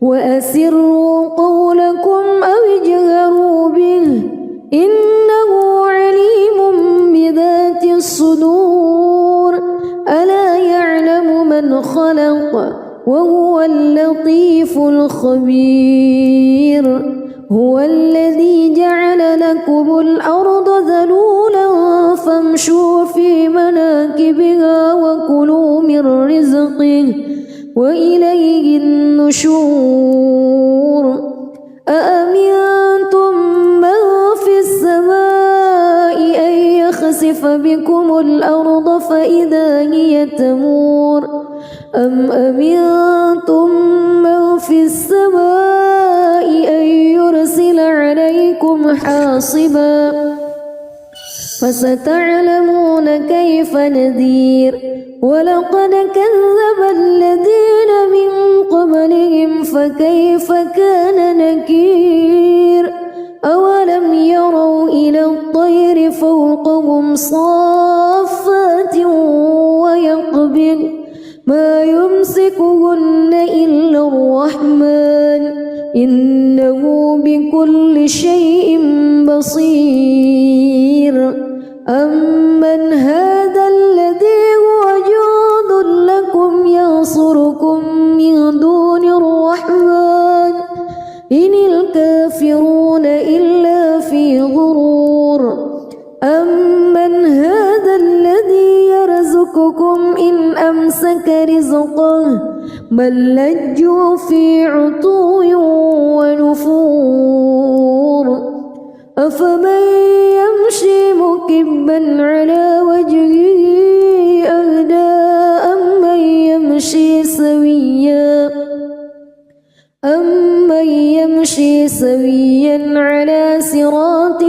وأسروا قولكم أو اجهروا به إنه عليم بذات الصدور ألا يعلم من خلق وهو اللطيف الخبير هو الذي جعل لكم الأرض ذلولا فامشوا في مناكبها وكلوا من رزقه وإليه النشور أأمنتم من في السماء أن يخسف بكم الأرض فإذا هي تمور أم أمنتم من في السماء أن يرسل عليكم حاصبا فستعلمون كيف نذير ولقد كذب الذين من قبلهم فكيف كان نكير أولم يروا إلى الطير فوقهم صافات ويقبض ما يمسكهن إلا الرحمن إنه بكل شيء بصير أمن هذا الذي هو جند لكم ينصركم من دون الرحمن إن الكافرون إلا بل لجوا في عتو ونفور أفمن يمشي مكبا على وجهه أهدى أمن يمشي سويا على صراط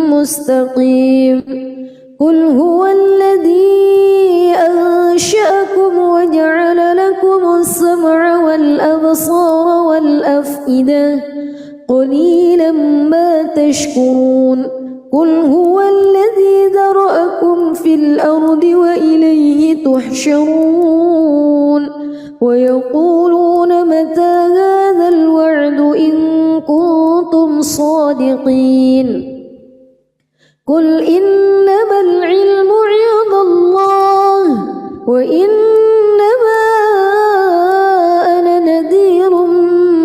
مستقيم قل هو الذي أنشأكم وجعل لكم السمع والأبصار والأفئدة قليلا ما تشكرون قل هو الذي ذرأكم في الأرض وإليه تحشرون ويقولون متى هذا الوعد إن كنتم صادقين قل إنما العلم عند الله وإنما أنا نذير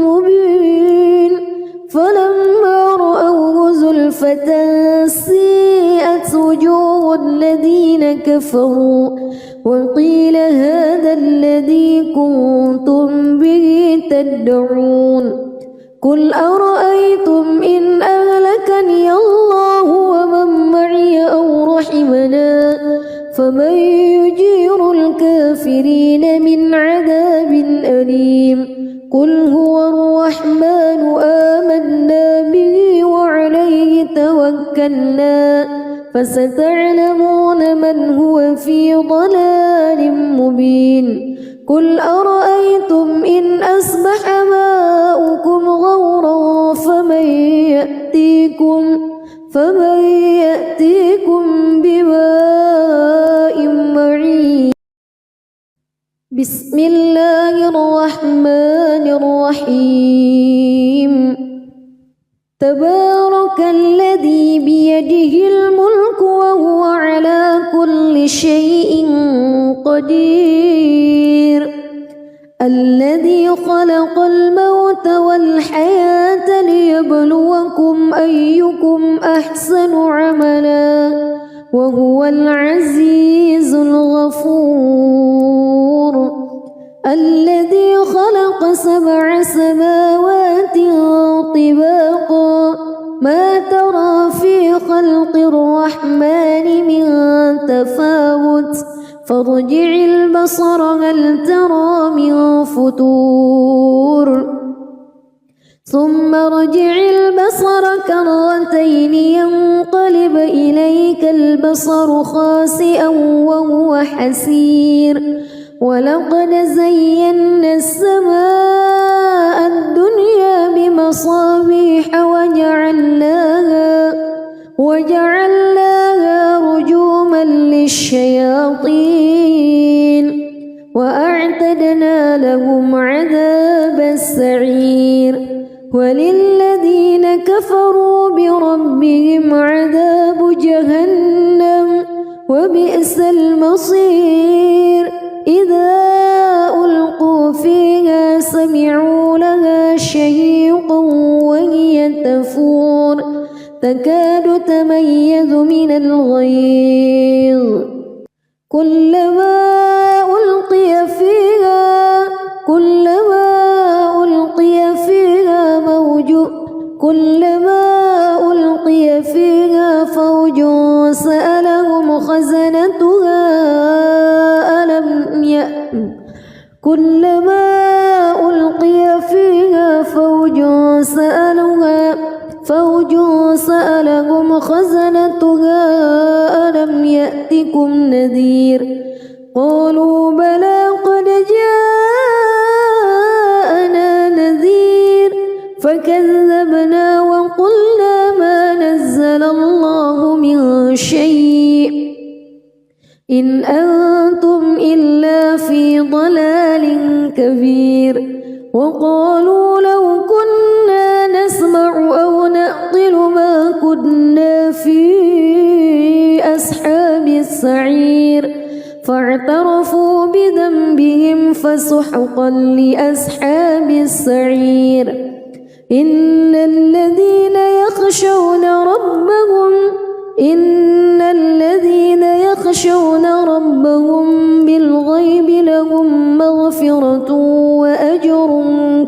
مبين فلما رأوه زلفة سيئت وجوه الذين كفروا وقيل هذا الذي كنتم به تدعون قل أرأيتم إن أهلكني الله ومن معي أو رحمنا فمن يجير الكافرين من عذاب أليم قل هو الرحمن آمنا به وعليه توكلنا فستعلمون من هو في ضلال مبين قل أرأيتم إن أصبح ماؤكم غورا فمن يأتيكم بماء معين بسم الله الرحمن الرحيم تبارك الذي بيده الملك وهو على كل شيء قدير الذي خلق الموت والحياة ليبلوكم أيكم أحسن عملا وهو العزيز الغفور الذي خلق 7 سماوات طباقا ما ترى في خلق الرحمن من تفاوت فارجع البصر هل ترى من فتور ثم ارجع البصر كرتين ينقلب إليك البصر خاسئا وهو حسير ولقد زينا السماء الدنيا بمصابيح وجعلناها رجوما للشياطين وأعتدنا لهم عذاب السعير وللذين كفروا بربهم عذاب جهنم وبئس المصير إذا ألقوا فيها سمعوا لها شهيقا وهي تفور تكاد تميز من الغيظ كلما ألقي فيها فوج سألهم خزنتها كلما ألقي فيها فوج سألهم خزنتها ألم يأتكم نذير قالوا بلى قد جاءنا نذير فكذبنا وقلنا ما نزل الله من شيء إن أنتم إلا في ضلال كبير وقالوا لو كنا نسمع أو نعقل ما كنا في أصحاب السعير فاعترفوا بذنبهم فسحقا لأصحاب السعير إن الذين يخشون ربهم بالغيب لهم مغفرة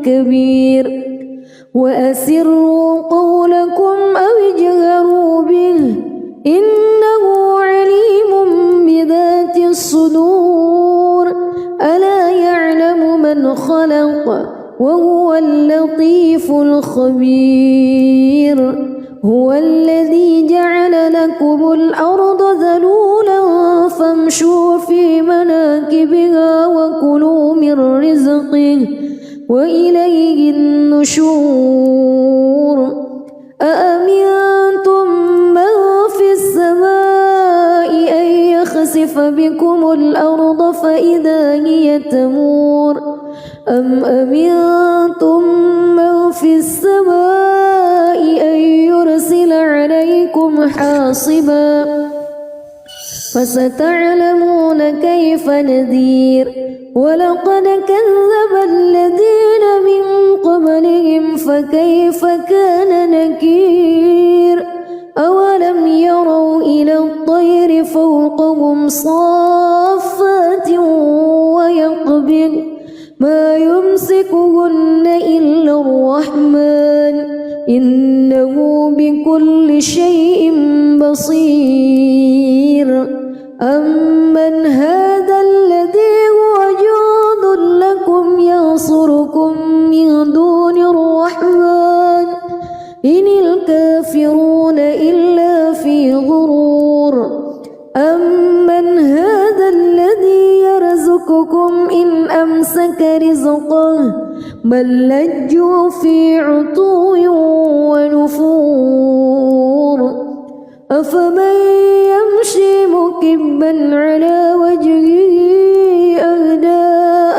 كبير وأسروا قولكم أو اجهروا به إنه عليم بذات الصدور ألا يعلم من خلق وهو اللطيف الخبير هو الذي جعل لكم الأرض ذلولا فامشوا في مناكبها وكلوا من رزقه وإليه النشور أأمنتم من في السماء أن يخسف بكم الأرض فإذا هي تمور أم أمنتم من في السماء أن يرسل عليكم حاصبا فستعلمون كيف نذير ولقد كذب الذين من قبلهم فكيف كان نكير أولم يروا إلى الطير فوقهم صافات ويقبض ما يمسكهن إلا الرحمن إنه بكل شيء بصير أمن هذا الذي هو جند لكم ينصركم من دون الرحمن إن الكافرون إلا في غرور أمن هذا الذي يرزقكم إن أمسك رزقه بل لجوا في عتو ونفور أفمن يمشي مكبا على وجهه أهدى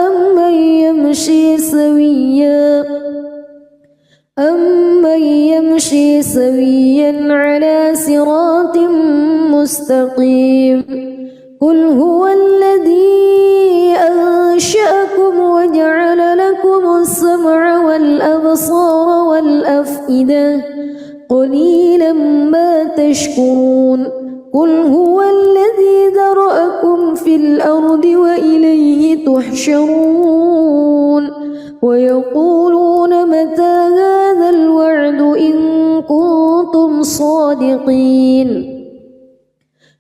أمن يمشي سويا على صراط مستقيم قل هو الذي أنشأكم وجعل لكم السمع والأبصار والأفئدة قليلا ما تشكرون قل هو الذي ذرأكم في الأرض وإليه تحشرون ويقولون متى هذا الوعد إن كنتم صادقين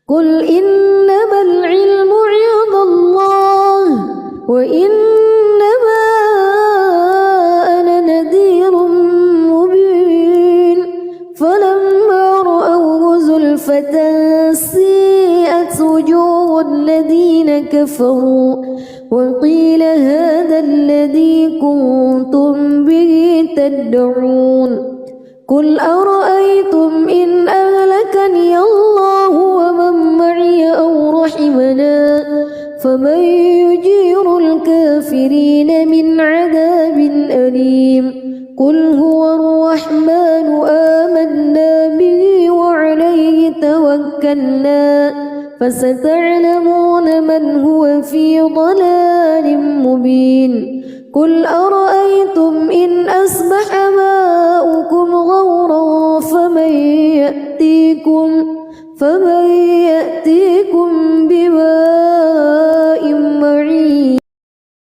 قل إنما العلم عند الله وإنما أنا نذير مبين فلما رأوه زلفة سيئت وجوه الذين كفروا وقيل هذا الذي كنتم به تدعون قل أرأيتم إن أهلكني الله ومن معي أو رحمنا فمن يجير الكافرين من عذاب أليم قل هو الرحمن آمنا به وعليه توكلنا فستعلمون من هو في ضلال مبين قل أرأيتم إن أصبح ماؤكم غورا فمن